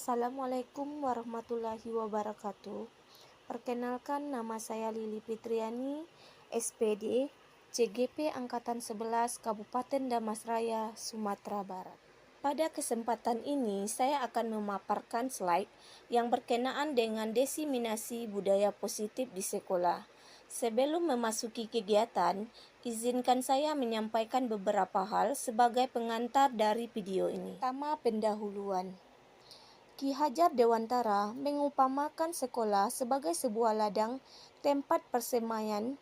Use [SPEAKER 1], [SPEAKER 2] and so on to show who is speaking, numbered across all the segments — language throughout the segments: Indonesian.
[SPEAKER 1] Assalamualaikum warahmatullahi wabarakatuh. Perkenalkan, nama saya Lili Fitriani, SPD, CGP Angkatan 11 Kabupaten Damasraya, Sumatera Barat. Pada kesempatan ini, saya akan memaparkan slide yang berkenaan dengan diseminasi budaya positif di sekolah. Sebelum memasuki kegiatan, izinkan saya menyampaikan beberapa hal sebagai pengantar dari video ini. Pertama, pendahuluan. Ki Hajar Dewantara mengupamakan sekolah sebagai sebuah ladang tempat persemaian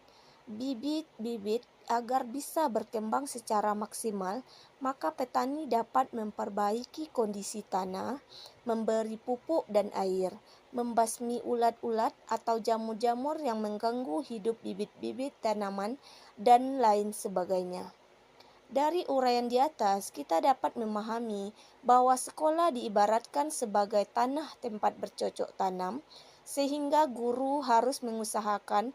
[SPEAKER 1] bibit-bibit agar bisa berkembang secara maksimal, maka petani dapat memperbaiki kondisi tanah, memberi pupuk dan air, membasmi ulat-ulat atau jamur-jamur yang mengganggu hidup bibit-bibit tanaman, dan lain sebagainya. Dari uraian di atas, kita dapat memahami bahwa sekolah diibaratkan sebagai tanah tempat bercocok tanam, sehingga guru harus mengusahakan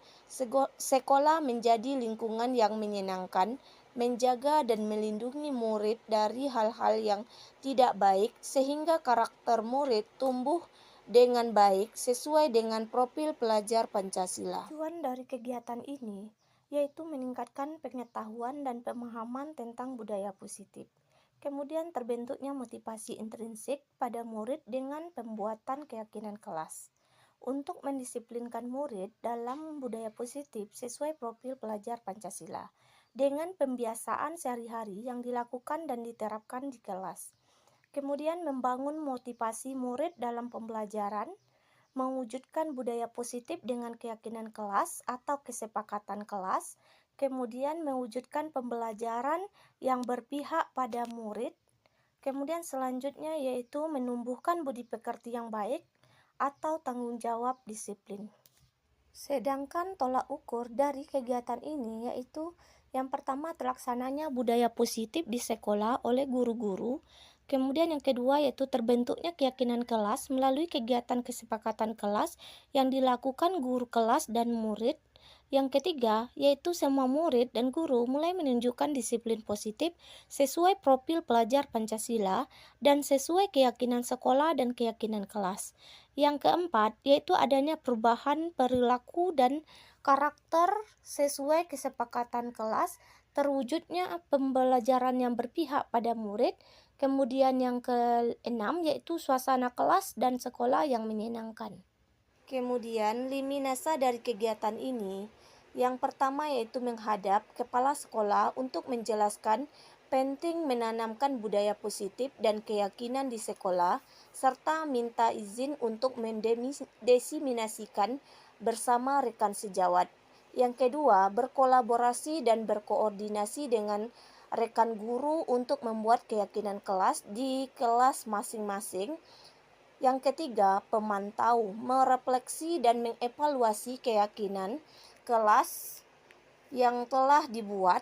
[SPEAKER 1] sekolah menjadi lingkungan yang menyenangkan, menjaga dan melindungi murid dari hal-hal yang tidak baik, sehingga karakter murid tumbuh dengan baik sesuai dengan profil pelajar Pancasila. Tujuan dari kegiatan ini yaitu meningkatkan pengetahuan dan pemahaman tentang budaya positif. Kemudian terbentuknya motivasi intrinsik pada murid dengan pembuatan keyakinan kelas untuk mendisiplinkan murid dalam budaya positif sesuai profil pelajar Pancasila dengan pembiasaan sehari-hari yang dilakukan dan diterapkan di kelas. Kemudian membangun motivasi murid dalam pembelajaran, mewujudkan budaya positif dengan keyakinan kelas atau kesepakatan kelas, kemudian mewujudkan pembelajaran yang berpihak pada murid, kemudian selanjutnya yaitu menumbuhkan budi pekerti yang baik atau tanggung jawab disiplin. Sedangkan tolak ukur dari kegiatan ini yaitu yang pertama terlaksananya budaya positif di sekolah oleh guru-guru. Kemudian yang kedua yaitu terbentuknya keyakinan kelas melalui kegiatan kesepakatan kelas yang dilakukan guru kelas dan murid. Yang ketiga yaitu semua murid dan guru mulai menunjukkan disiplin positif sesuai profil pelajar Pancasila dan sesuai keyakinan sekolah dan keyakinan kelas. Yang keempat yaitu adanya perubahan perilaku dan karakter sesuai kesepakatan kelas, terwujudnya pembelajaran yang berpihak pada murid. Kemudian yang keenam yaitu suasana kelas dan sekolah yang menyenangkan. Kemudian lini masa dari kegiatan ini, yang pertama yaitu menghadap kepala sekolah untuk menjelaskan penting menanamkan budaya positif dan keyakinan di sekolah, serta minta izin untuk mendesimasikan bersama rekan sejawat. Yang kedua, berkolaborasi dan berkoordinasi dengan rekan guru untuk membuat keyakinan kelas di kelas masing-masing. Yang ketiga, pemantau, merefleksi dan mengevaluasi keyakinan kelas yang telah dibuat.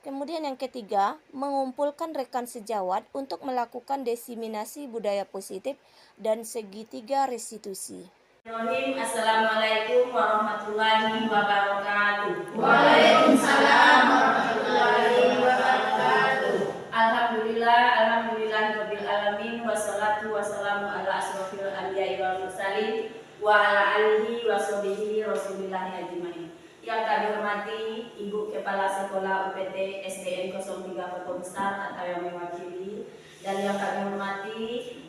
[SPEAKER 1] Kemudian yang ketiga, mengumpulkan rekan sejawat untuk melakukan diseminasi budaya positif dan segitiga restitusi.
[SPEAKER 2] Assalamualaikum warahmatullahi wabarakatuh.
[SPEAKER 3] Waalaikumsalam warahmatullahi wabarakatuh.
[SPEAKER 2] Alhamdulillahirabbil alamin, wassalatu wassalamu ala asrofil anbiya'i wal mursalin wa ala alihi wa sahbihi rasulillahi ajmain. Yang kami hormati Ibu Kepala Sekolah UPT SDN 03 Kota Besar atau yang mewakili, dan yang kami hormati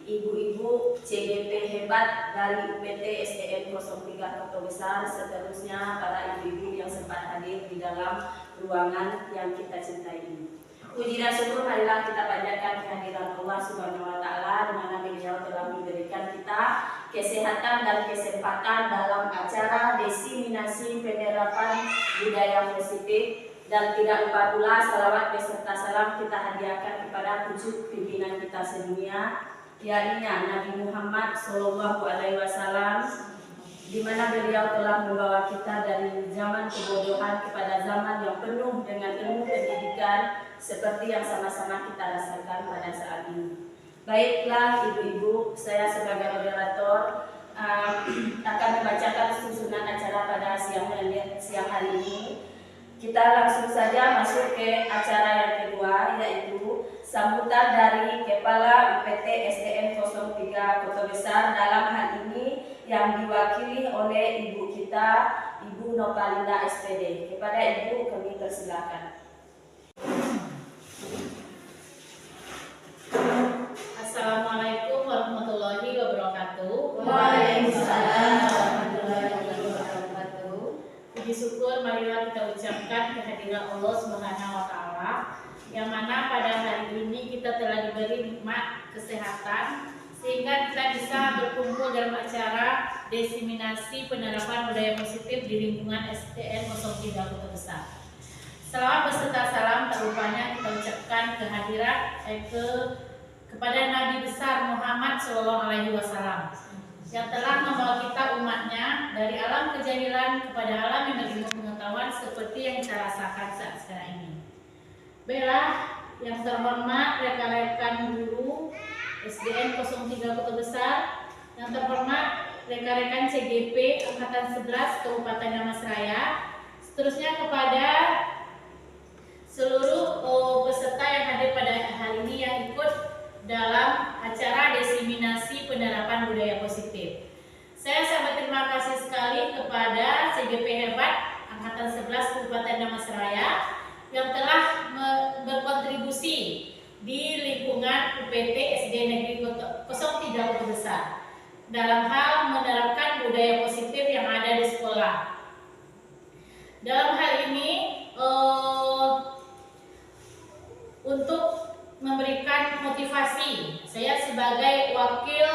[SPEAKER 2] ibu-ibu CGP hebat dari UPT SDN 03 Kota Besar, seterusnya para ibu-ibu yang sempat hadir di dalam ruangan yang kita cintai ini. Puji dan syukur marilah kita panjatkan kehadiran Allah Subhanahu wa Ta'ala, di mana beliau telah memberikan kita kesehatan dan kesempatan dalam acara diseminasi penerapan budaya positif. Dan tidak lupa pula salawat beserta salam kita hadiahkan kepada 7 pimpinan kita sedunia, yakni Nabi Muhammad SAW, di mana beliau telah membawa kita dari zaman kebodohan kepada zaman yang penuh dengan ilmu pendidikan seperti yang sama-sama kita rasakan pada saat ini. Baiklah ibu-ibu, saya sebagai moderator akan membacakan susunan acara pada siang hari ini. Kita langsung saja masuk ke acara yang kedua, yaitu sambutan dari Kepala UPT SDN 03 besar dalam hal ini yang diwakili oleh ibu kita, Ibu Nopalina SPD. Kepada ibu kami persilakan.
[SPEAKER 4] Assalamualaikum warahmatullahi wabarakatuh.
[SPEAKER 3] Waalaikumsalam warahmatullahi wabarakatuh.
[SPEAKER 4] Puji syukur marilah kita ucapkan kehadiran Allah Subhanahu wa taala yang mana pada hari ini kita telah diberi nikmat kesehatan sehingga kita bisa berkumpul dalam acara diseminasi penerapan budaya positif di lingkungan SDN 03 Kota Besar. Selawat beserta salam tak lupanya kita ucapkan kehadiran kepada Nabi besar Muhammad SAW yang telah membawa kita umatnya dari alam kejahilan kepada alam yang berilmu pengetahuan seperti yang kita rasakan saat sekarang ini. Baiklah, yang terhormat rekan-rekan guru SDN 03 Kota Besar, yang terhormat rekan-rekan CGP Angkatan 11 Kabupaten Damastraya, seterusnya kepada seluruh peserta yang hadir pada hari ini yang ikut dalam acara diseminasi penerapan budaya positif. Saya sangat terima kasih sekali kepada CGP Hebat Angkatan 11 Kabupaten Damastraya yang telah berkontribusi di lingkungan UPT SD Negeri 03 Kota Besar dalam hal menerapkan budaya positif yang ada di sekolah. Dalam hal ini untuk memberikan motivasi, saya sebagai wakil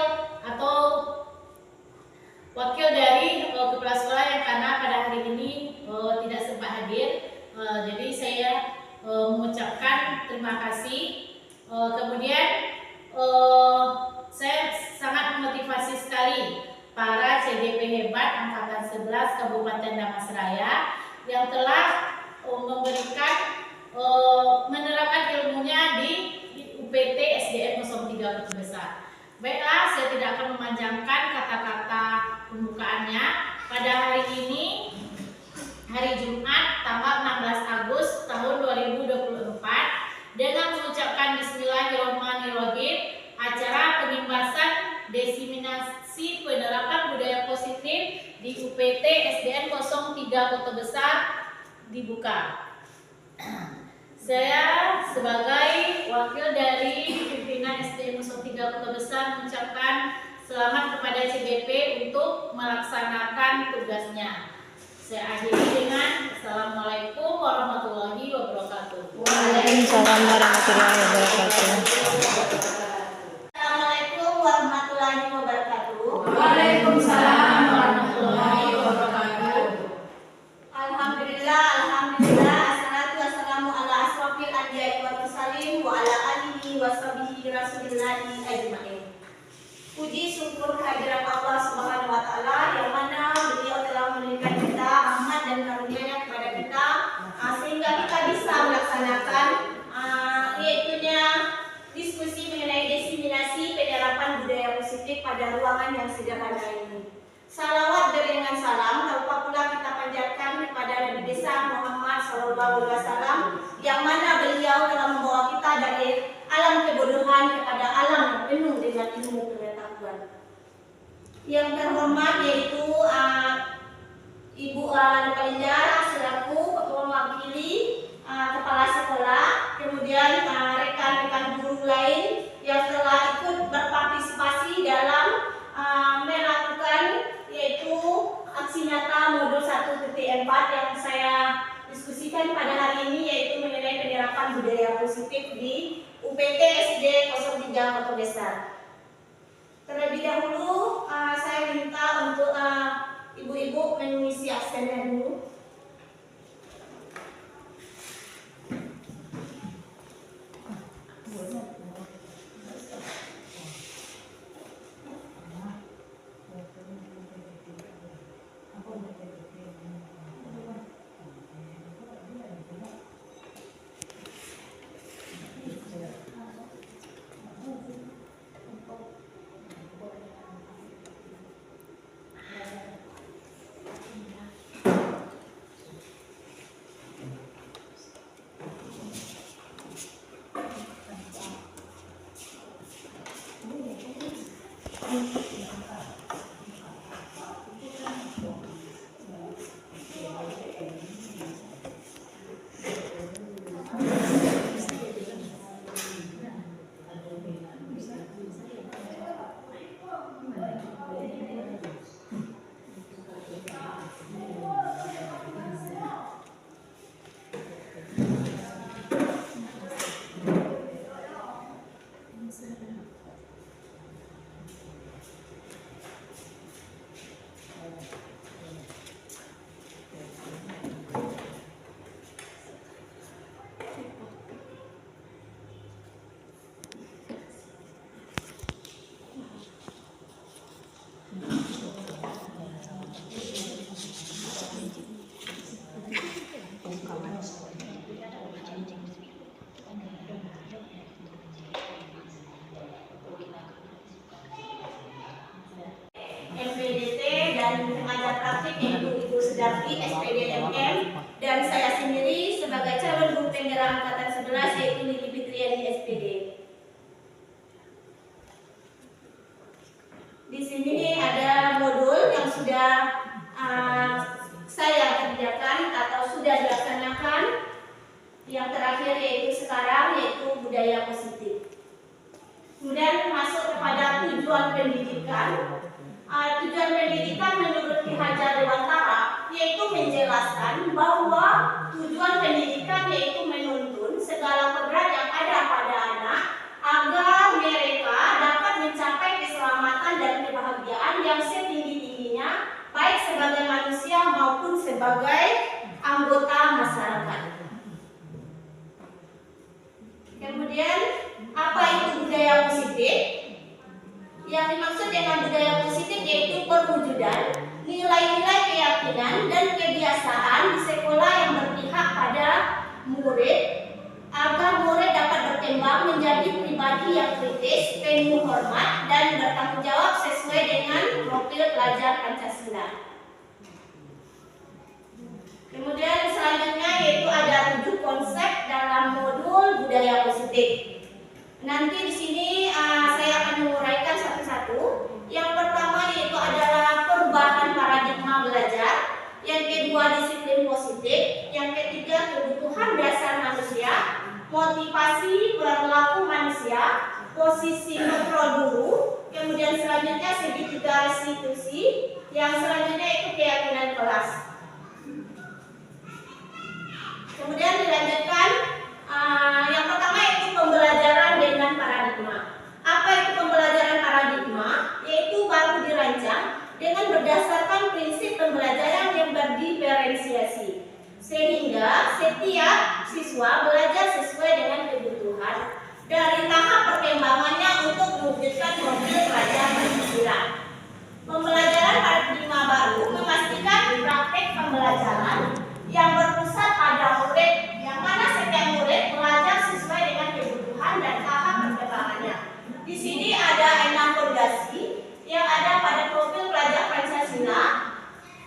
[SPEAKER 4] dari kepala sekolah yang karena pada hari ini tidak sempat hadir, jadi saya mengucapkan terima kasih. Kemudian saya sangat memotivasi sekali para CGP Hebat Angkatan 11 Kabupaten Damastraya yang telah menerapkan ilmunya di UPT SDN 03 Kota Besar. Baiklah, saya tidak akan memanjangkan kata-kata pembukaannya. Pada hari ini, hari Jumat, tanggal 16 Agustus tahun 2024, dengan mengucapkan Bismillahirrahmanirrahim, acara pengimbasan diseminasi penerapan budaya positif di UPT SDN 03 Kota Besar dibuka. Saya sebagai wakil dari pimpinan SDN 03 Kota Besar mengucapkan selamat kepada CGP untuk melaksanakan tugasnya. Saya akhiri dengan Assalamualaikum warahmatullahi wabarakatuh.
[SPEAKER 1] Waalaikumsalam warahmatullahi wabarakatuh.
[SPEAKER 3] Assalamualaikum warahmatullahi wabarakatuh.
[SPEAKER 4] Waalaikumsalam warahmatullahi wabarakatuh.
[SPEAKER 3] Alhamdulillah, alhamdulillah. Assalatu wassalamu ala asrofil anbiya'i wal mursalin wa ala alihi wa sahbihi rasulillahi ajma'in. Puji syukur kehadiran Allah Subhanahu wa taala yang mana beliau telah memberikan kita rahmat dan karunia-Nya kepada kita sehingga kita bisa melaksanakan yaitunya diskusi mengenai diseminasi penerapan budaya positif pada ruangan yang sederhana ini. Salawat beriringan salam tak lupa pula kita panjatkan kepada Nabi besar Muhammad SAW yang mana beliau telah membawa kita dari alam kebodohan kepada alam yang penuh dengan ilmu pengetahuan. Yang terhormat yaitu Ibu Nopalina selaku mewakili kepala sekolah, kemudian rekan-rekan guru lain yang telah ikut berpartisipasi dalam melakukan yaitu aksi nyata modul 1.4 yang saya diskusikan pada hari ini, yaitu mengenai penerapan budaya positif di UPT SD 03 Kota Besar. Terlebih dahulu saya minta untuk ibu-ibu mengisi absennya dulu. MPDT dan pengajar praktik yaitu Ibu Sudarti SPDMM, dan saya sendiri sebagai calon guru penggerak angkatan 11 yaitu Lili Fitriani SPD. Di sini ada modul yang sudah saya kerjakan atau sudah dilaksanakan. Yang terakhir yaitu sekarang yaitu budaya positif. Kemudian masuk kepada tujuan pendidikan. Tujuan pendidikan menurut Ki Hajar Dewantara yaitu menjelaskan bahwa tujuan pendidikan yaitu menuntun segala kodrat yang ada pada anak agar mereka dapat mencapai keselamatan dan kebahagiaan yang setinggi-tingginya baik sebagai manusia maupun sebagai anggota masyarakat. Kemudian apa itu budaya positif? Yang dimaksud dengan budaya positif yaitu perwujudan nilai-nilai keyakinan dan kebiasaan di sekolah yang berpihak pada murid agar murid dapat berkembang menjadi pribadi yang kritis, penuh hormat, dan bertanggung jawab sesuai dengan profil pelajar Pancasila. Kemudian selanjutnya yaitu ada 7 konsep dalam modul budaya positif. Nanti di sini saya akan menguraikan satu-satu. Yang pertama yaitu adalah perubahan paradigma belajar. Yang kedua disiplin positif. Yang ketiga kebutuhan dasar manusia. Motivasi perilaku manusia. Posisi kontrol guru. Kemudian selanjutnya segitiga restitusi. Yang selanjutnya itu keyakinan kelas. Kemudian dilanjutkan. Yang pertama itu pembelajaran dengan paradigma. Apa itu pembelajaran paradigma? Yaitu baru dirancang dengan berdasarkan prinsip pembelajaran yang berdiferensiasi, sehingga setiap siswa belajar sesuai dengan kebutuhan dari tahap perkembangannya untuk mewujudkan profil pelajar Pancasila. Pembelajaran paradigma baru memastikan praktek pembelajaran yang berpusat pada murid, yang mana setiap murid belajar sesuai dengan kebutuhan dan tahap perkembangannya. Di sini ada 6 fondasi yang ada pada profil pelajar Pancasila.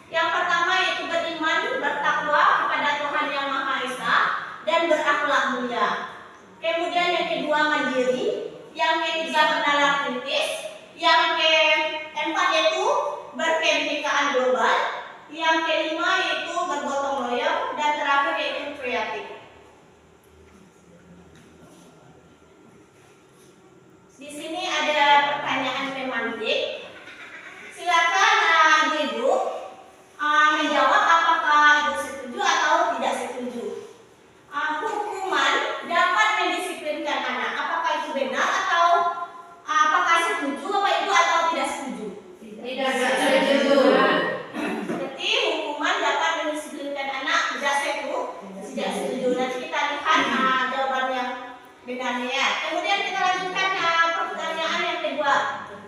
[SPEAKER 3] Yang pertama yaitu beriman, bertakwa kepada Tuhan Yang Maha Esa dan berakhlak mulia. Kemudian yang kedua mandiri, yang ketiga bernalar kritis, yang keempat yaitu berkebinekaan global, yang kelima yaitu bergotong royong, dan terakhir yaitu kreatif. Di sini ada pertanyaan semantik. Silakan Ibu menjawab apakah Ibu setuju atau tidak setuju. Hukuman dapat mendisiplinkan anak. Apakah itu benar atau apakah setuju Bapak Ibu atau tidak setuju?
[SPEAKER 4] Tidak setuju.
[SPEAKER 3] Berarti hukuman dapat mendisiplinkan anak, tidak setuju. Tidak setuju. Nanti kita lihat jawaban yang benarnya ya. Kemudian kita lanjutkan pertanyaan yang kedua.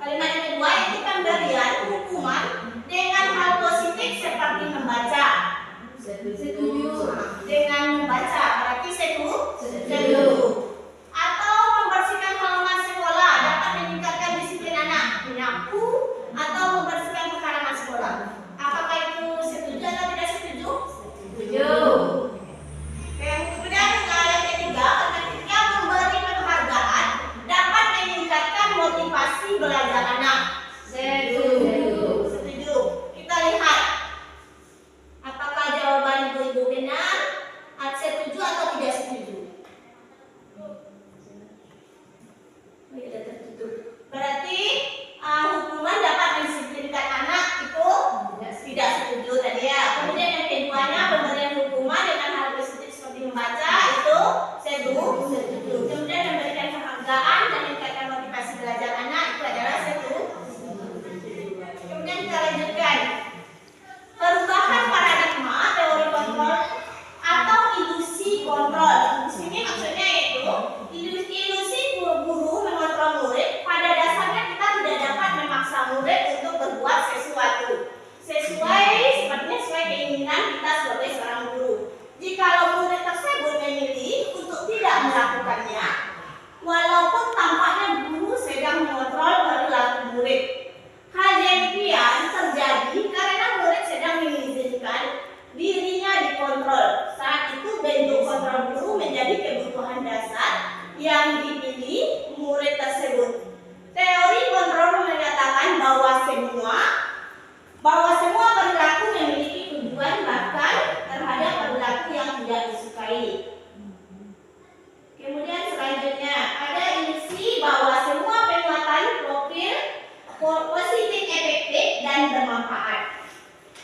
[SPEAKER 3] Kalimat yang kedua itu pemberian hukuman dengan hal positif seperti membaca. Setuju. Dengan membaca berarti setuju. Atau membersihkan halaman sekolah dapat meningkatkan disiplin anak. Menyapu atau membersihkan pekarangan sekolah. Apakah itu setuju atau tidak setuju? Setuju. Kemudian yang ketiga, memberi penghargaan dapat meningkatkan motivasi belajar anak. Setuju. Setuju. Kita lihat apakah jawaban Ibu benar, setuju atau tidak setuju. Berarti hukuman dapat mendisiplinkan anak itu tidak setuju tadi ya. Kemudian yang keduanya pemberian hukuman dengan hal positif seperti membaca itu setuju. Kemudian memberikan penghargaan dan meningkatkan motivasi bermanfaat.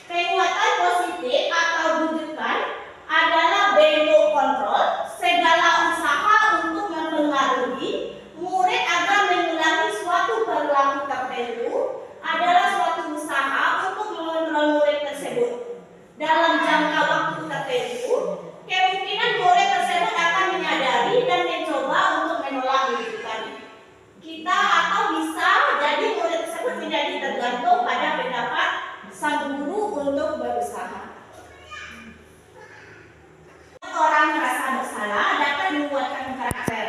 [SPEAKER 3] Penguatan positif atau rujukan adalah bentuk kontrol segala usaha untuk mempengaruhi murid agar mengulangi suatu perilaku tertentu adalah suatu usaha untuk mengontrol murid tersebut. Dalam jangka waktu tertentu, kemungkinan murid tersebut akan menyadari dan mencoba untuk menolak rujukan kita, atau bisa jadi murid tersebut menjadi tergantung pada pendapat sang guru untuk berusaha. Orang merasa bersalah dapat menguatkan karakter.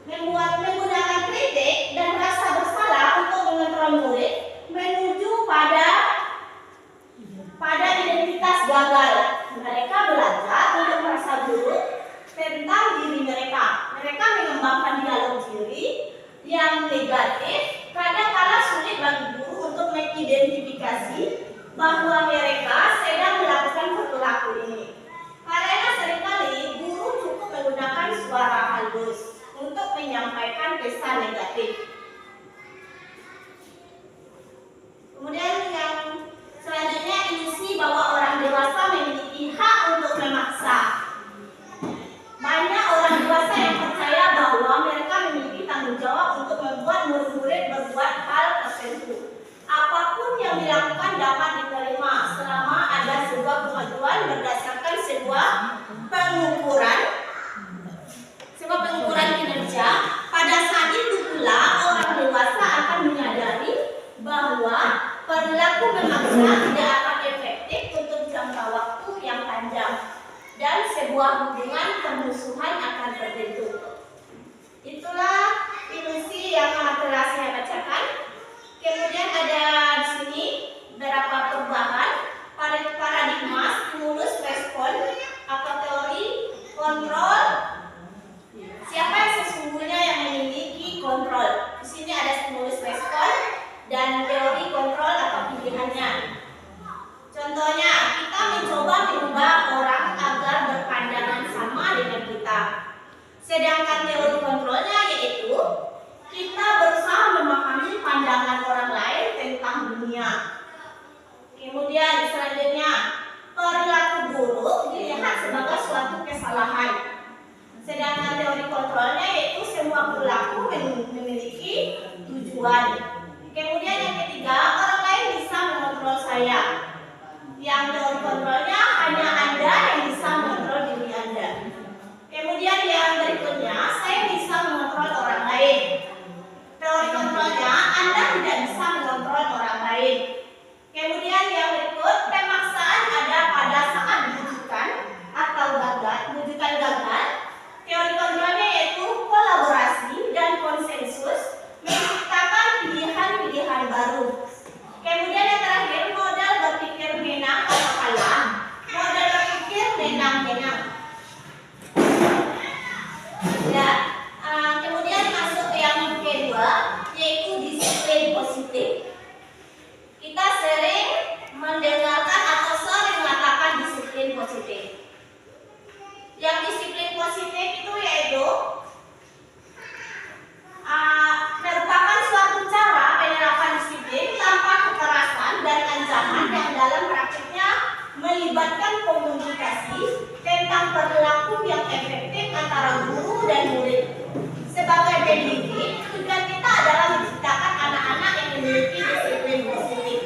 [SPEAKER 3] Menggunakan kritik dan rasa bersalah untuk mengontrol murid menuju pada identitas gagal. Mereka belajar untuk merasa buruk tentang diri mereka. Mereka mengembangkan dialog diri yang negatif, kadang-kala sulit bagi guru untuk mengidentifikasi bahwa mereka sedang melakukan perilaku ini. Karena seringkali guru cukup menggunakan suara halus untuk menyampaikan pesan negatif. Kemudian yang selanjutnya, ilusi bahwa orang dewasa memiliki hak untuk memaksa. Banyak orang dewasa yang percaya bahwa mereka memiliki tanggung jawab untuk membuat murid-murid berbuat hal tertentu. Apapun yang dilakukan dapat diterima selama ada sebuah kemajuan berdasarkan sebuah pengukuran kinerja. Pada saat itu pula orang dewasa akan menyadari bahwa perilaku memaksa tidak akan efektif untuk jangka waktu yang panjang dan sebuah hubungan permusuhan akan terbentuk. Itulah ilusi yang telah saya bacakan. Kemudian ada di sini beberapa perubahan paradigma stimulus respon atau teori kontrol. Siapa yang sesungguhnya yang memiliki kontrol? Di sini ada stimulus respon dan teori kontrol atau pilihannya. Contohnya, kita mencoba mengubah orang agar berpandangan sama dengan kita. Sedangkan teori kontrolnya yaitu kita berusaha memahami pandangan orang lain tentang dunia. Kemudian selanjutnya, perilaku buruk dilihat sebagai suatu kesalahan. Sedangkan teori kontrolnya yaitu semua perilaku memiliki tujuan. Kemudian yang ketiga, orang lain bisa mengontrol saya. Yang teori kontrolnya hanya Anda yang bisa mengontrol diri Anda. Kemudian yang berikutnya, saya bisa mengontrol orang lain. Teori kontrolnya Anda tidak bisa mengontrol orang lain. Kemudian yang berikut, pemaksaan ada pada saat rujukan atau rujukan gagal. Teori kontrolnya yaitu kolaborasi dan konsensus menciptakan pilihan-pilihan baru. Kemudian yang terakhir, model berpikir menang atau kalah. Model berpikir menang-menang. Ya, kemudian masuk ke yang kedua, yaitu disiplin positif. Kita sering mendengarkan atau sering mengatakan disiplin positif. Yang disiplin positif itu yaitu merupakan suatu cara penerapan disiplin tanpa kekerasan dan ancaman yang dalam praktiknya melibatkan komunikasi tentang perilaku yang efektif antara guru dan murid. Sebagai pendidik, tujuan kita adalah menciptakan anak-anak yang memiliki disiplin positif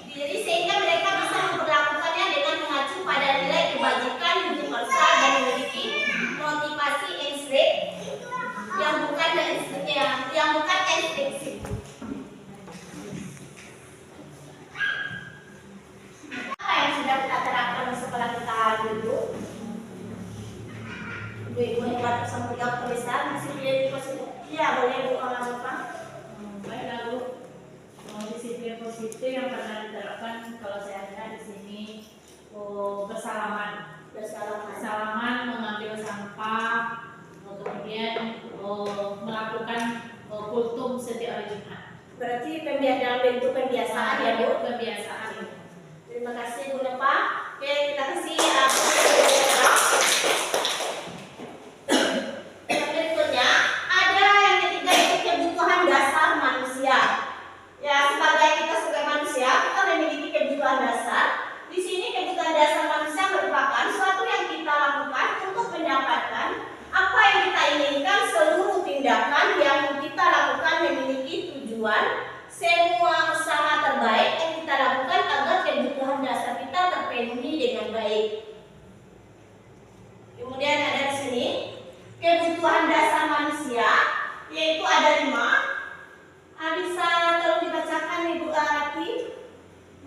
[SPEAKER 3] diri sehingga mereka bisa memperlakukannya dengan mengacu pada nilai kebajikan universal dan memiliki motivasi intrinsik yang bukan intrinsik. Apa yang sudah kita terapkan di sekolah kita dulu? Ibu hebat bersama jawab tulisan disiplin positif. Ya, boleh Bu orang apa?
[SPEAKER 4] Baiklah Bu, disiplin positif yang pernah diterapkan kalau saya lihat di sini bersalaman, mengambil sampah, kemudian melakukan kultum setiap hari Jumat.
[SPEAKER 3] Berarti dalam bentuk kebiasaan ya Bu?
[SPEAKER 4] Kebiasaan.
[SPEAKER 3] Terima kasih Bu Nepa. Oke, kita kasih yang berikutnya ada yang ketiga, yaitu kebutuhan dasar manusia. Ya, tindakan yang kita lakukan memiliki tujuan semua usaha terbaik yang kita lakukan agar kebutuhan dasar kita terpenuhi dengan baik. Kemudian ada di sini kebutuhan dasar manusia, yaitu ada 5. Bisa tolong dibacakan Ibu Rati.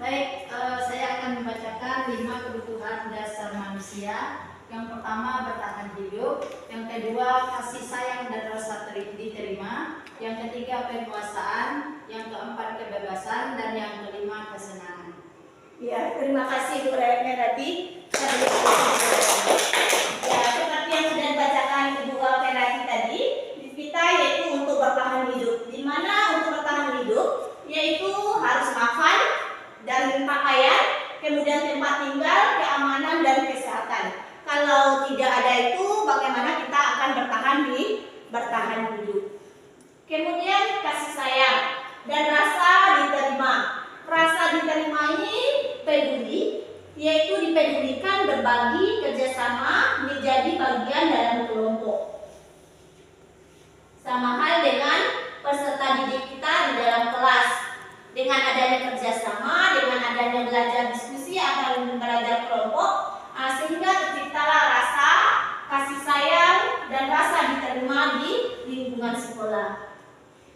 [SPEAKER 5] Baik, saya akan membacakan 5 kebutuhan dasar manusia. Yang pertama, bertahan hidup. Yang kedua, kasih sayang dan rasa diterima. Yang ketiga, penguasaan. Yang keempat, kebebasan. Dan yang kelima, kesenangan.
[SPEAKER 3] Ya, terima kasih Bu Rati. Ya, seperti yang sudah dibacakan Ibu Rati tadi, kita yaitu untuk bertahan hidup. Di mana untuk bertahan hidup, yaitu harus makan dan pakaian, kemudian tempat tinggal, keamanan dan kesehatan. Kalau tidak ada itu, bagaimana kita akan bertahan hidup? Kemudian kasih sayang dan rasa diterima. Rasa diterima ini peduli, yaitu dipedulikan, berbagi, kerjasama, menjadi bagian dalam kelompok. Sama hal dengan peserta didik kita di dalam kelas. Dengan adanya kerjasama, dengan adanya belajar diskusi atau belajar kelompok, sehingga terciptalah rasa kasih sayang dan rasa diterima di lingkungan sekolah.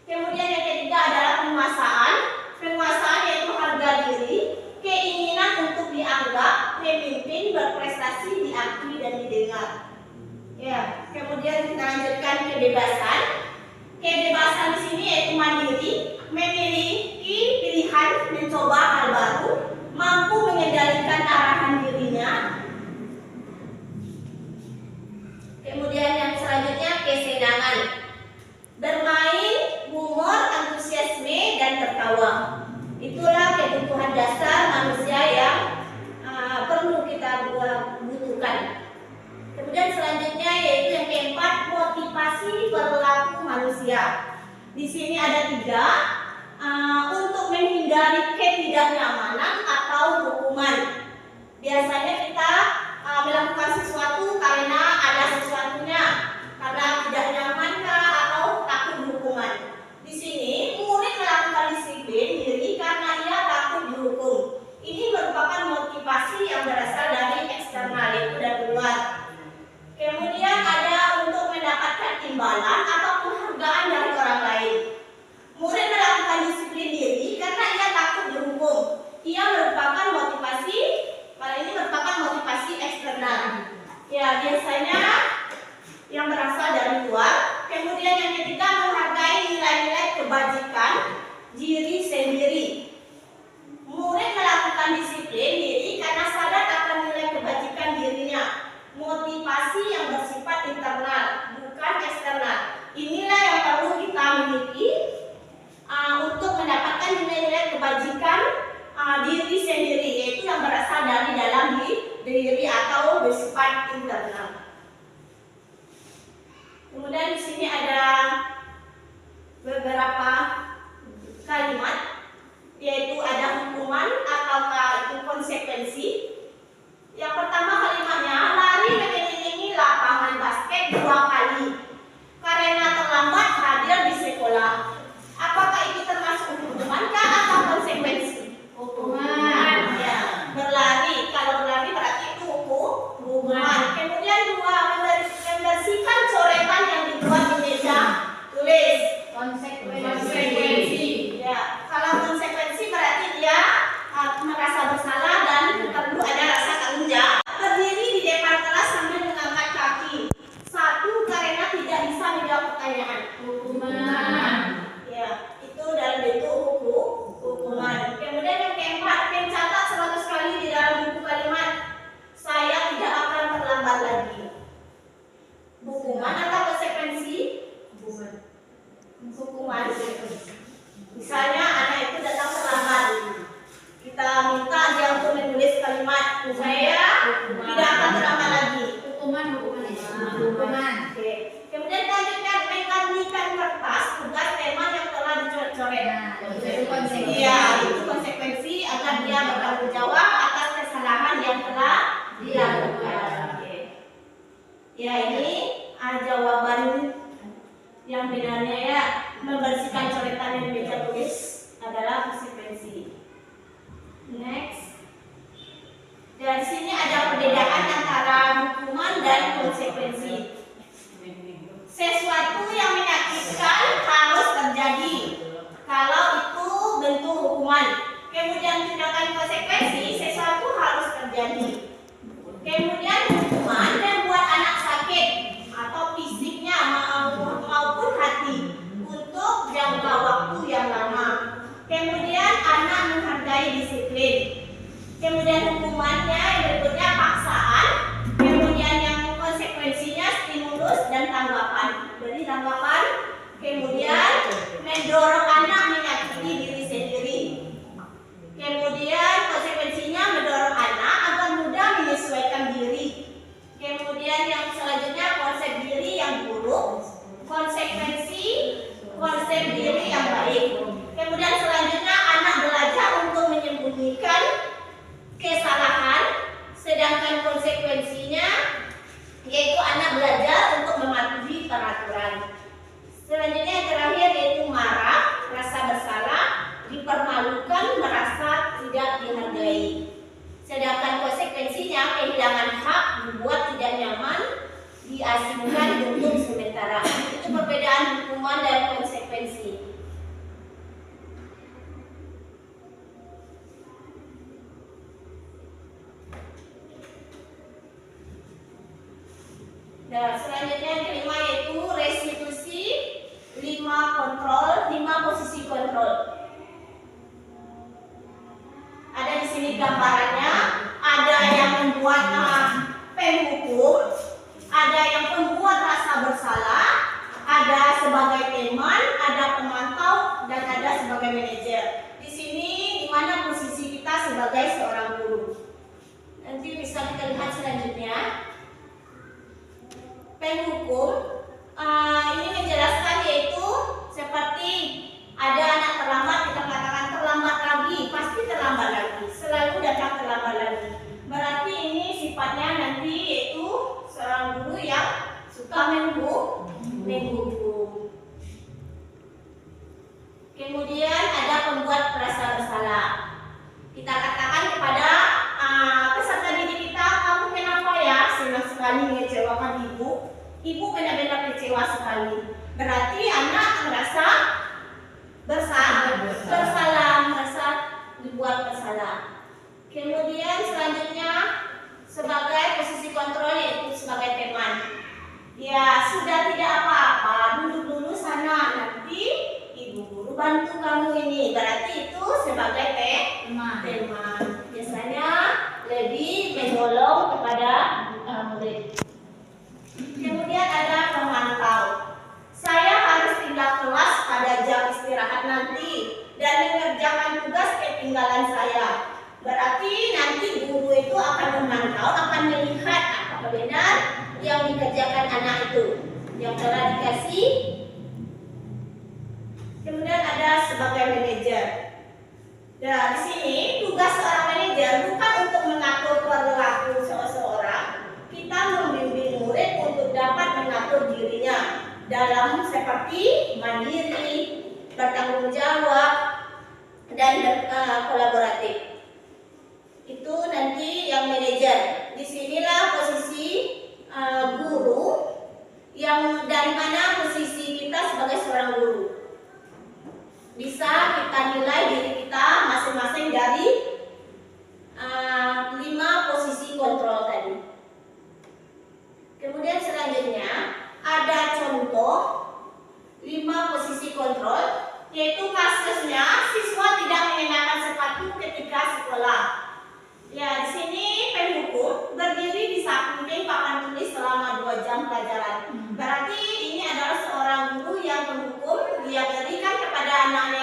[SPEAKER 3] Kemudian yang ketiga adalah penguasaan. Penguasaan yaitu harga diri, keinginan untuk dianggap, memimpin, berprestasi, diakui dan didengar. Ya, kemudian kita lanjutkan kebebasan. Kebebasan di sini yaitu mandiri, memiliki pilihan mencoba hal baru, mampu mengendalikan arahan dirinya. Kemudian yang selanjutnya kesenangan, bermain, humor, antusiasme dan tertawa. Itulah kebutuhan dasar manusia yang perlu kita butuhkan. Kemudian selanjutnya yaitu yang keempat, motivasi perilaku manusia. Di sini ada 3, untuk menghindari ketidaknyamanan atau hukuman. Biasanya kita melakukan sesuatu karena ada sesuatunya, karena tidak nyaman atau takut hukuman. Di sini murid melakukan disiplin diri karena ia takut dihukum. Ini merupakan motivasi yang berasal dari eksternal, yaitu dari luar. Kemudian ada untuk mendapatkan imbalan atau penghargaan dari orang lain. Murid melakukan disiplin diri karena ia takut dihukum. Ia merupakan motivasi, ini merupakan motivasi eksternal. Ya, biasanya yang berasal dari luar. Kemudian yang ketiga, menghargai nilai-nilai kebajikan diri sendiri. Murid melakukan disiplin diri karena sadar akan nilai kebajikan dirinya. Motivasi yang bersifat internal, bukan eksternal. Inilah yang perlu kita miliki untuk mendapatkan nilai-nilai kebajikan diri sendiri, yaitu yang berasal dari dalam diri atau bersifat internal. Kemudian di sini ada beberapa kalimat, yaitu ada hukuman ataukah itu konsekuensi. Yang pertama kalimatnya, lari mengelilingi lapangan basket 2 kali karena terlambat hadir di sekolah. Apakah itu termasuk hukuman atau konsekuensi?
[SPEAKER 5] Hukuman.
[SPEAKER 3] Ya, berlari. Kalau berlari berarti itu hukuman. Kemudian 2, membersihkan coretan yang dibuat di meja tulis.
[SPEAKER 5] Konsekuensi.
[SPEAKER 3] Ya, kalau konsekuensi berarti dia merasa bersalah dan perlu ada rasa tanggung jawab. Berdiri di depan kelas sambil mengangkat kaki. 1, karena tidak bisa menjawab pertanyaan.
[SPEAKER 5] Hukuman.
[SPEAKER 3] Ya, itu dalam bentuk hukuman. Kemudian yang keempat, mencatat 100 kali di dalam buku kalimat, saya tidak akan terlambat lagi. Hukuman atau konsekuensi? Hukuman. Misalnya anak itu datang terlambat, kita minta dia untuk menulis kalimat, saya tidak akan terlambat lagi.
[SPEAKER 5] Hukuman.
[SPEAKER 3] Oke. Kemudian lanjutkan, menggantikan kertas tugas tema yang telah dicoret-coret.
[SPEAKER 5] Itu konsekuensi.
[SPEAKER 3] Iya, itu konsekuensi agar dia bertanggung jawab atas kesalahan yang telah dilakukan. Oke. Ya, ini jawaban yang perbedaannya ya. Membersihkan coretan yang meja tulis adalah konsekuensi. Next. Dari sini ada perbedaan antara hukuman dan konsekuensi. Sesuatu yang menyakitkan harus terjadi kalau itu bentuk hukuman. Kemudian tindakan konsekuensi, sesuatu harus terjadi. Kemudian hukuman membuat anak sakit atau fisiknya maupun hati untuk jangka waktu yang lama. Kemudian anak menghargai disiplin. Kemudian hukumannya yang berikutnya paksaan. Kemudian yang konsekuensinya stimulus dan tanggapan. Jadi tanggapan. Kemudian mendorong anak menyakiti diri sendiri. Kemudian konsekuensinya mendorong anak agar mudah menyesuaikan diri. Kemudian yang selanjutnya konsep diri yang buruk, konsekuensi konsep diri yang baik. Kemudian selanjutnya anak belajar untuk menyembunyikan kesalahan, sedangkan konsekuensinya yaitu anak belajar untuk mematuhi peraturan. Selanjutnya yang terakhir yaitu marah, rasa bersalah, dipermalukan, merasa tidak dihargai. Sedangkan konsekuensinya kehilangan hak, dibuat tidak nyaman, diasingkan untuk sementara. Itu perbedaan hukuman dan konsekuensi. Dan selanjutnya yang kelima yaitu restitusi, 5 posisi kontrol. Ada di sini gambarannya, ada yang membuat penghukum, ada yang pembuat rasa bersalah, ada sebagai teman, ada pemantau, dan ada sebagai manajer. Di sini di mana posisi kita sebagai seorang guru. Nanti bisa kita lihat selanjutnya. Penghukum ini menjelaskan yaitu seperti ada anak terlambat, kita katakan terlambat lagi, pasti terlambat lagi, selalu datang terlambat lagi. Berarti ini sifatnya nanti yaitu seorang guru yang suka menghukum. Kemudian ada pembuat rasa bersalah. Kita katakan kepada peserta didik kita, kamu kenapa ya senang sekali mengecewakan ibu? Ibu benar-benar kecewa sekali. Berarti anak merasa bersalah, merasa dibuat bersalah. Kemudian selanjutnya sebagai posisi kontrol yaitu sebagai teman. Ya sudah tidak apa-apa, duduk dulu sana, nanti ibu guru bantu kamu ini. Berarti itu sebagai teman. Biasanya lebih menolong kepada murid. Kemudian ada pemantau. Saya harus tinggal kelas pada jam istirahat nanti dan mengerjakan tugas ketinggalan saya. Berarti nanti guru itu akan memantau, akan melihat apakah benar yang dikerjakan anak itu yang telah dikasih. Kemudian ada sebagai manajer. Nah, di sini tugas seorang manajer bukan untuk mengatur perilaku seseorang. Kita membimbing murid untuk dapat mengatur dirinya dalam seperti mandiri, bertanggung jawab, dan kolaboratif. Itu nanti yang manajer. Disinilah posisi guru, yang dari mana posisi kita sebagai seorang guru. Bisa kita nilai diri kita masing-masing dari 5 posisi kontrol tadi. Kemudian selanjutnya ada contoh 5 posisi kontrol, yaitu kasusnya siswa tidak mengenakan sepatu ketika sekolah. Ya, di sini penghukum berdiri di samping papan tulis selama 2 jam pelajaran. Berarti ini adalah seorang guru yang menghukum, dia berikan kepada anaknya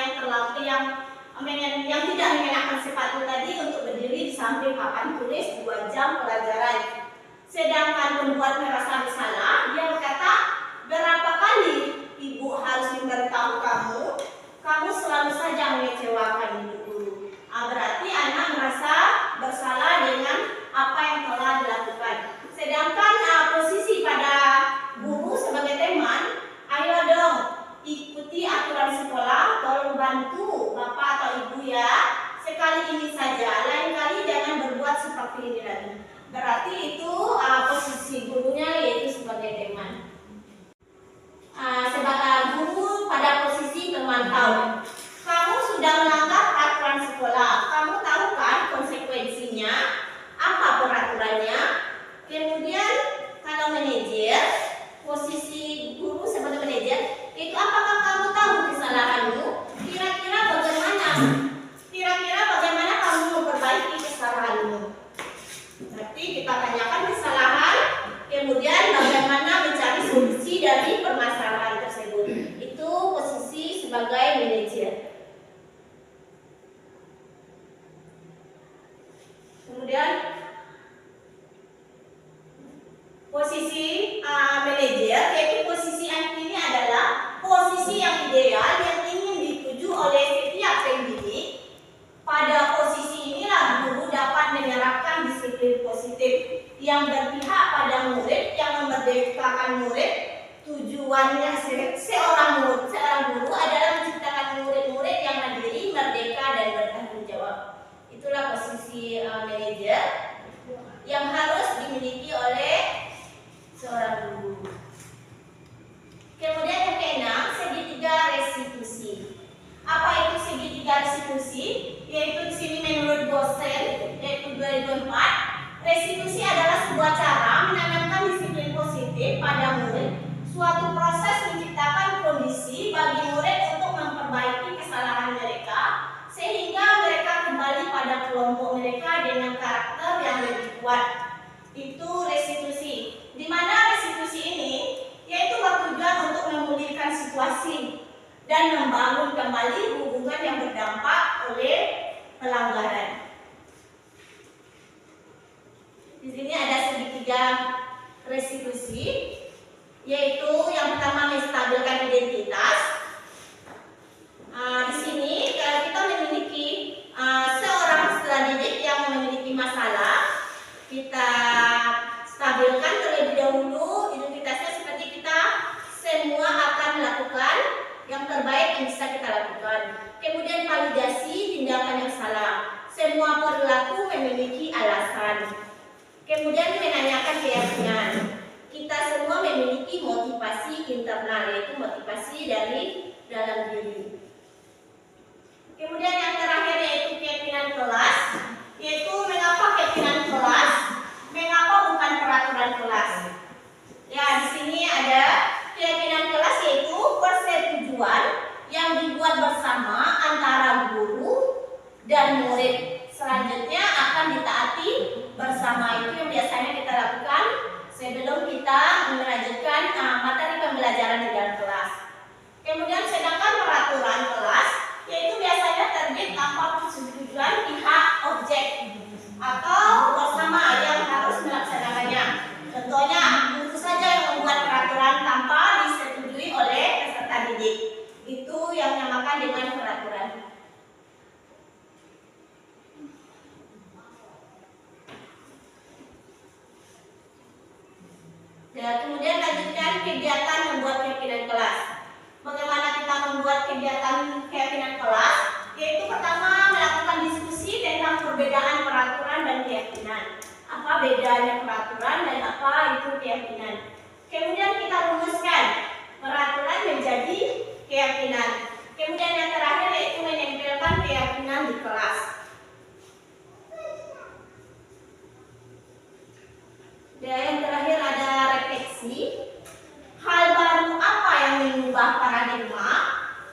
[SPEAKER 3] yang tidak mengenakan sepatu tadi untuk berdiri di samping papan tulis 2 jam pelajaran. Sedangkan pembuat merasa bersalah, dia berkata, berapa kali ibu harus memberitahu kamu, kamu selalu saja mengecewakan ibu guru. Berarti anak merasa bersalah dengan apa yang telah dilakukan. Sedangkan posisi pada guru sebagai teman, ayo dong membantu Bapak atau Ibu ya. Sekali ini saja, lain kali jangan berbuat seperti ini lagi. Berarti itu posisi gurunya yaitu sebagai teman. Sebagai guru pada posisi pemantau. Kamu sudah melanggar peraturan sekolah. Kamu tahu kan konsekuensinya? Apa peraturannya? Kemudian kalau manajer, posisi guru sebagai manajer, itu apakah kamu tahu kesalahanmu? Kira-kira bagaimana? Kira-kira bagaimana kamu memperbaiki kesalahanmu? Berarti kita tanyakan kesalahan, kemudian bagaimana mencari solusi dari permasalahan tersebut. Itu posisi sebagai manajer. Kemudian posisi manajer, yaitu posisi yang ini adalah posisi yang ideal yang ingin dituju oleh setiap pendidik. Pada posisi inilah guru dapat menerapkan disiplin positif yang berpihak pada murid, yang memerdekakan murid. Tujuannya seorang guru adalah menciptakan murid-murid yang mandiri, merdeka, dan bertanggung jawab. Itulah posisi manajer yang harus dimiliki oleh seorang guru. Kemudian yang keenam, segitiga restitusi. Apa itu segitiga restitusi? Yaitu di sini menurut dosen, yaitu 2004, restitusi adalah sebuah cara menanamkan disiplin positif pada murid, suatu proses menciptakan kondisi bagi murid untuk memperbaiki kesalahan mereka, sehingga mereka kembali pada kelompok mereka dengan karakter yang lebih kuat. Itu restitusi. Di mana restitusi ini yaitu bertujuan untuk memulihkan situasi dan membangun kembali hubungan yang berdampak oleh pelanggaran. Di sini ada segitiga restitusi, yaitu yang pertama menstabilkan identitas. Di sini kita memiliki seorang peserta didik yang memiliki masalah, kita stabilkan terlebih dahulu identitasnya seperti kita semua akan melakukan yang terbaik yang bisa kita lakukan. Kemudian validasi tindakan yang salah. Semua perilaku memiliki alasan. Kemudian menanyakan keyakinan. Kita semua memiliki motivasi internal, yaitu motivasi dari dalam diri. Kemudian yang terakhir yaitu keyakinan kelas, yaitu mengapa keyakinan kelas, mengapa bukan peraturan kelas. Ya, di sini ada keyakinan kelas yaitu persetujuan yang dibuat bersama antara guru dan murid. Selanjutnya akan ditaati bersama. Itu yang biasanya kita lakukan sebelum kita melanjutkan materi pembelajaran di dalam kelas. Kemudian sedangkan peraturan kelas yaitu biasanya terbit tanpa persetujuan pihak objek atau bersama yang harus melaksanakannya. Contohnya guru saja yang membuat peraturan tanpa disetujui oleh peserta didik. Itu yang dinamakan dengan peraturan. Dan kemudian lanjutkan kegiatan membuat keyakinan kelas. Bagaimana kita membuat kegiatan keyakinan kelas? Yaitu pertama melakukan diskusi tentang perbedaan peraturan dan keyakinan. Apa bedanya peraturan dan apa itu keyakinan? Kemudian kita rumuskan peraturan menjadi keyakinan. Kemudian yang terakhir yaitu menempelkan keyakinan di kelas. Dan yang terakhir ada refleksi. Hal baru apa yang mengubah paradigma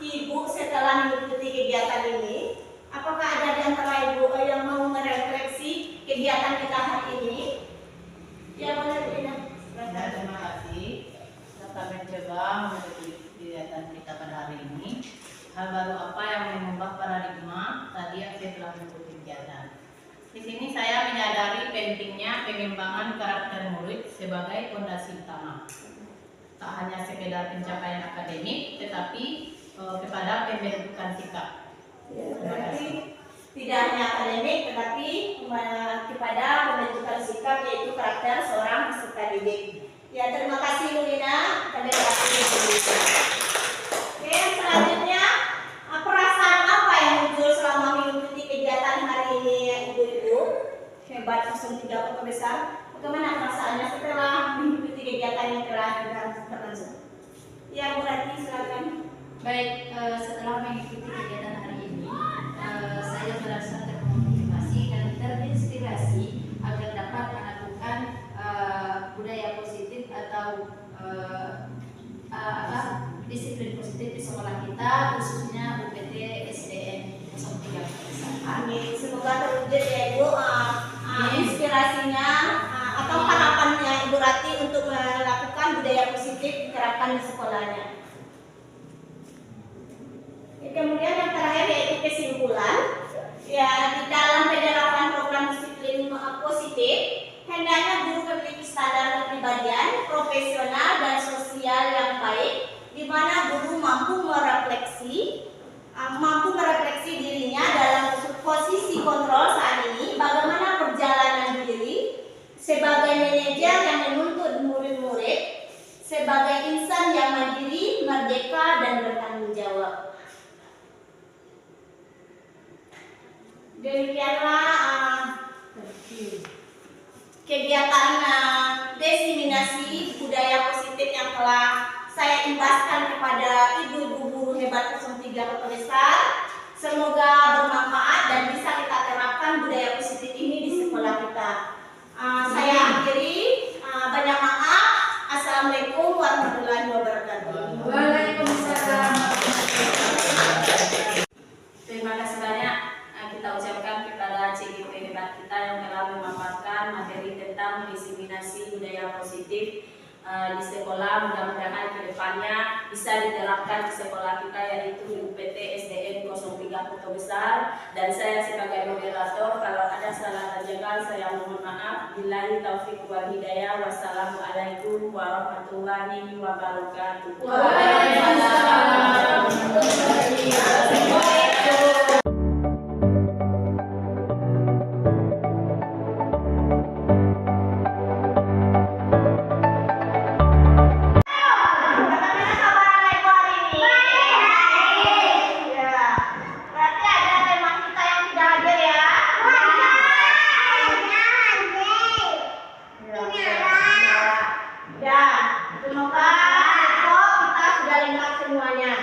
[SPEAKER 3] Ibu setelah mengikuti kegiatan ini? Apakah ada di antara Ibu yang mau merefleksi kegiatan kita hari ini? Ya, boleh Bu Ina.
[SPEAKER 5] Terima kasih. Kita mencoba mengikuti kegiatan kita pada hari ini. Hal baru apa yang mengubah paradigma tadi yang saya telah mengikuti kegiatan. Di sini saya menyadari pentingnya pengembangan karakter murid sebagai fondasi utama. Tak hanya sekedar pencapaian akademik, tetapi kepada pembentukan sikap.
[SPEAKER 3] Berarti tidak hanya akademik, tetapi kepada pembentukan sikap yaitu karakter seorang peserta didik. Ya, terima kasih Bu Lina. Oke, selanjutnya perasaan
[SPEAKER 5] Baik, setelah mengikuti kegiatan hari ini, saya merasa termotivasi dan terinspirasi agar dapat melakukan budaya positif atau disiplin positif di sekolah kita, khususnya UPT SDN 03 Besar.
[SPEAKER 3] Amin. Semoga terwujud ya Ibu inspirasinya atau harapannya Ibu Rati untuk melakukan budaya positif diterapkan di sekolahnya. Kemudian yang terakhir yaitu kesimpulan. Ya, di dalam penerapan program disiplin positif, hendaknya guru memiliki standar kepribadian, profesional dan sosial yang baik, di mana guru mampu merefleksi dirinya dalam posisi kontrol saat ini, bagaimana perjalanan diri sebagai manajer yang menuntut murid-murid, sebagai insan yang mandiri, merdeka dan bertanggung jawab. Demikianlah kegiatan diseminasi budaya positif yang telah saya imbaskan kepada ibu-ibu guru hebat 03 Kota Besar. Semoga bermanfaat dan bisa kita terapkan budaya positif ini di sekolah kita. Saya akhiri, banyak maaf. Assalamualaikum warahmatullahi wabarakatuh.
[SPEAKER 5] Waalaikumsalam.
[SPEAKER 2] Terima kasih banyak kita ucapkan kepada CGP hebat kita yang telah memaparkan materi tentang diseminasi budaya positif di sekolah. Mudah-mudahan kedepannya bisa diterapkan di sekolah kita, yaitu di UPT SDN 03 Kota Besar. Dan saya sebagai moderator, kalau ada salah ajakan saya mohon maaf. Billahi taufiq wal hidayah. Wassalamualaikum warahmatullahi wabarakatuh.
[SPEAKER 3] Semoga besok kita sudah lengkap semuanya.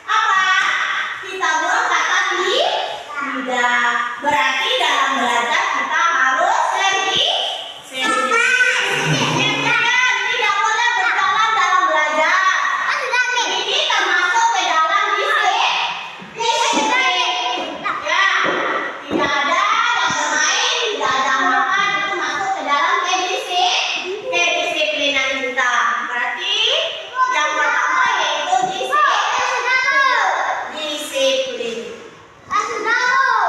[SPEAKER 3] apa? Kita berkata tidak. Berarti dalam belajar kita harus tidak boleh berjalan dalam belajar. Ini termasuk ke dalam disiplin. Ya, tidak ada yang bermain, tidak ada makan, itu masuk ke dalam kedisiplinan kita. Berarti yang pertama yaitu disiplin.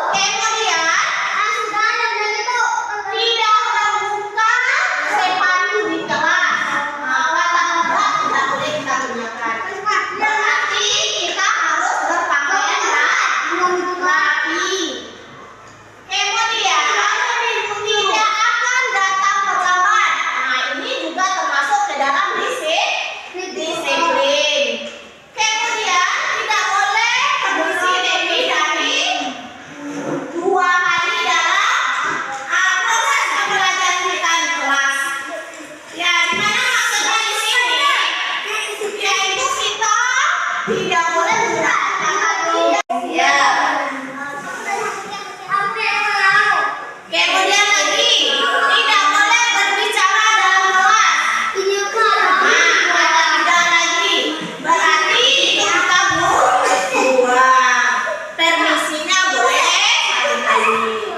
[SPEAKER 3] Kemudian tidak membuka sepatu di kelas. Maka tangga tidak boleh kita gunakan. Berarti kita harus berpakaian rapi. Kemudian tidak akan datang terlambat. Nah, ini juga termasuk ke dalam disiplin. Kemudian tidak boleh berdiri lebih dari 2 kali dalam proses pembelajaran kita di kelas. Ya, dimana maksudnya di sini? Yaitu kita tidak boleh menggunakan kata ya. Kemudian lagi tidak boleh berbicara dalam kelas. Ada tidak lagi. Berarti kita buang. Permisinya boleh sekali-kali.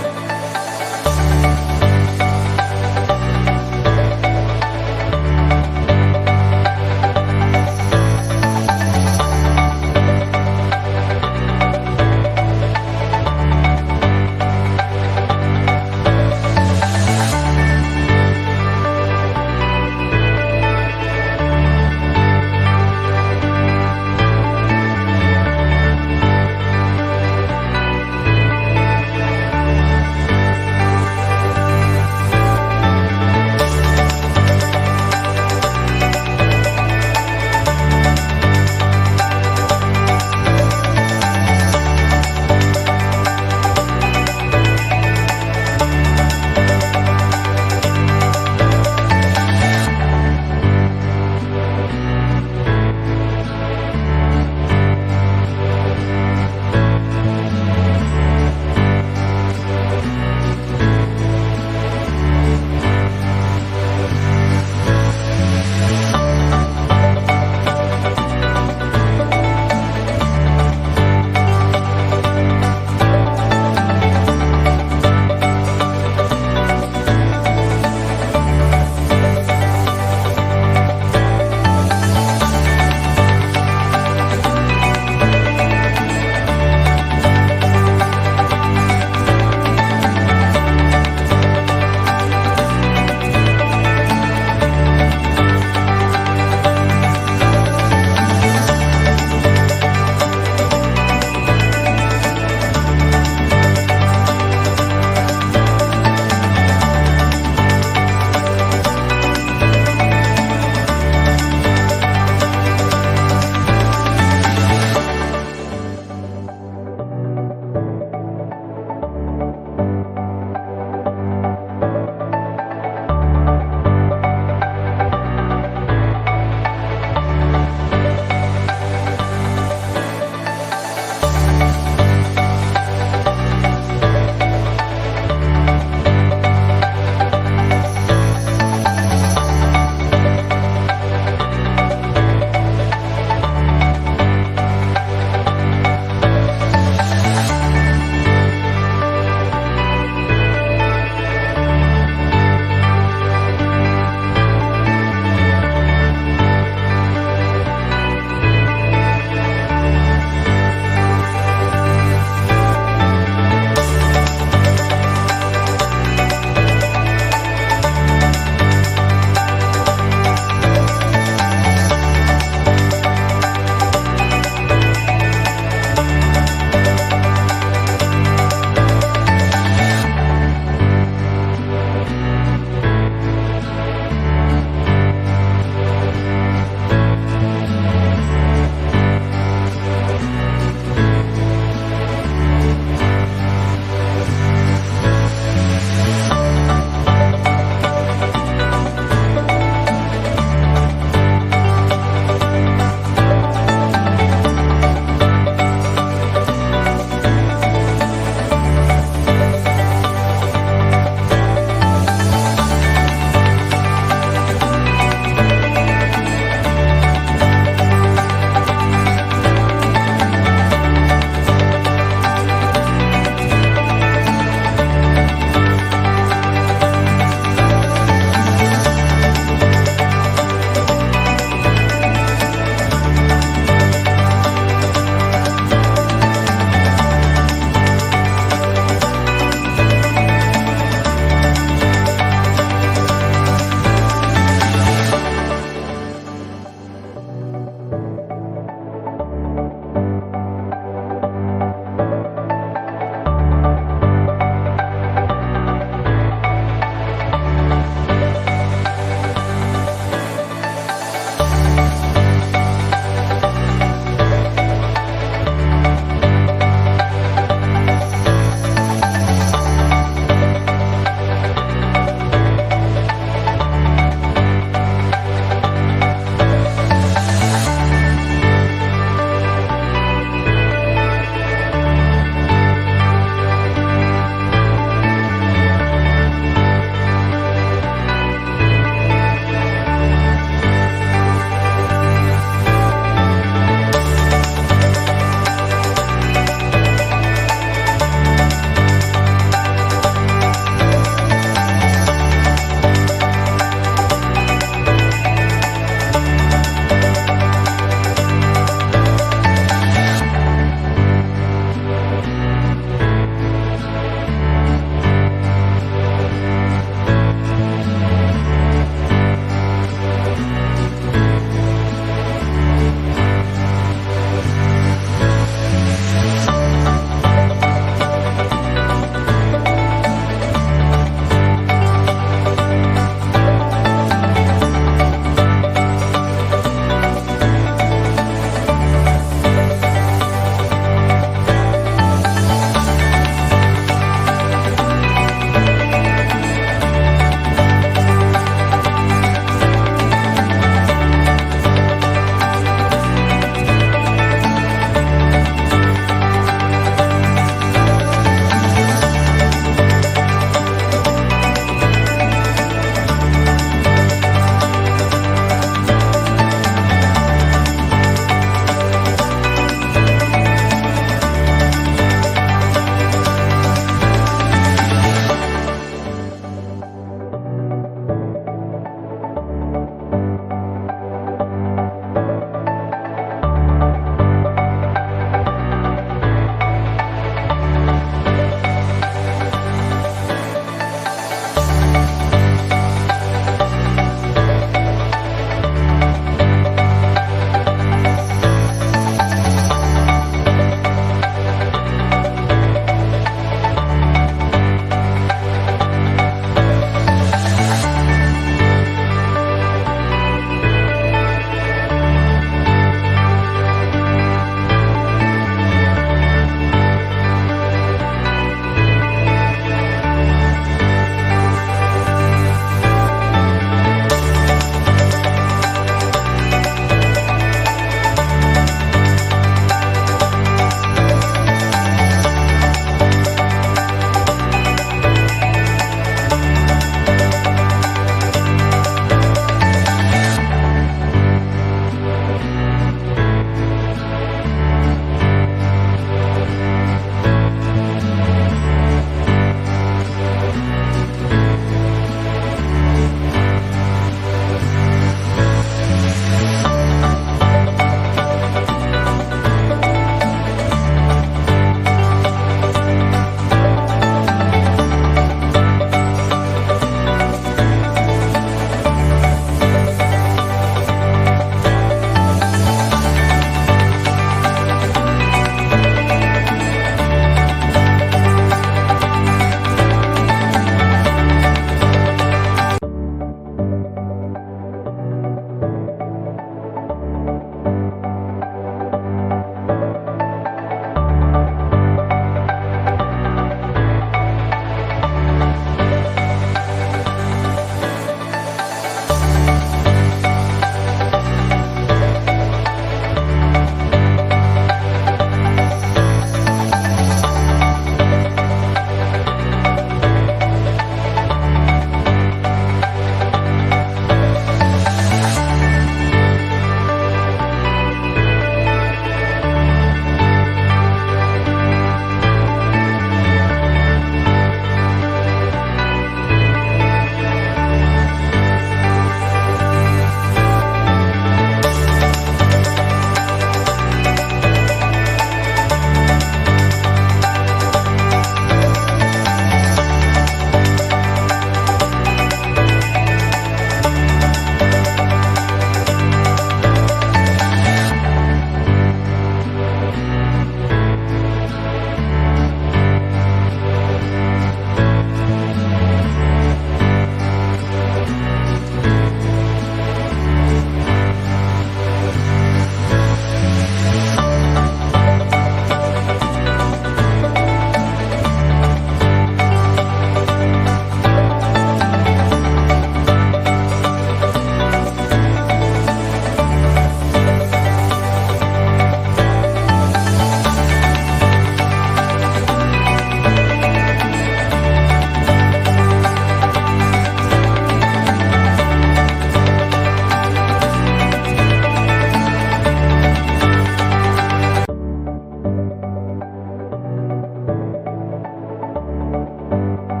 [SPEAKER 1] Tuhan.